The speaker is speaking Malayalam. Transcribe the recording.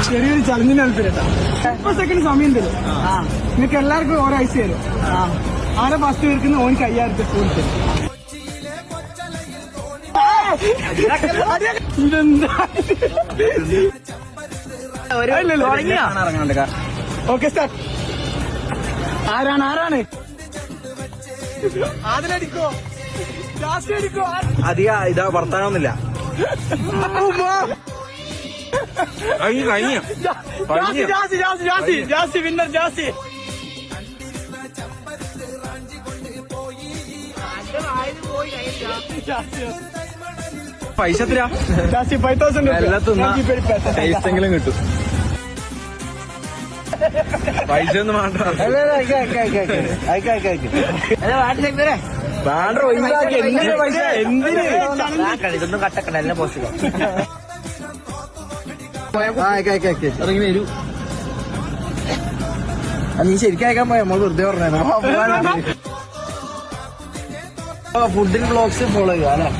ചെറിയൊരു ചലഞ്ചിന് താല്പര്യട്ടാ 30 സെക്കൻഡ് സമയം തരും. നിങ്ങൾക്ക് എല്ലാവർക്കും ഓരോ ഐസ് തരും. ആരെ ഫസ്റ്റ് തീർക്കുന്ന ഓനിക്ക് 5000 ഫോൺ തരും. ഇതെന്താ? Okay start. ആരാണ് അതിലടിക്കോ ജാസ്തി അടിക്കോ? അധിക ഇതാ വർത്താനൊന്നുമില്ല. ജാസി വിന്നർ. ജാസി പൈസ എത്രയാ? ജാസി 5000 ടേസ്റ്റെങ്കിലും കിട്ടും. പൈസ ഒന്നും വേണ്ട. പൈസ എന്തിന്? ഇതൊന്നും കട്ടക്കണ്ട എല്ലാം പോസിബിൾ. ഇറങ്ങി വരൂ. നീ ശരിക്കും അയക്കാൻ പോയ നമ്മൾ വെറുതെ പറഞ്ഞു. ഫുഡിൽ ബ്ലോഗ്സ് ഫോളോ ചെയ്യുക അല്ലെ?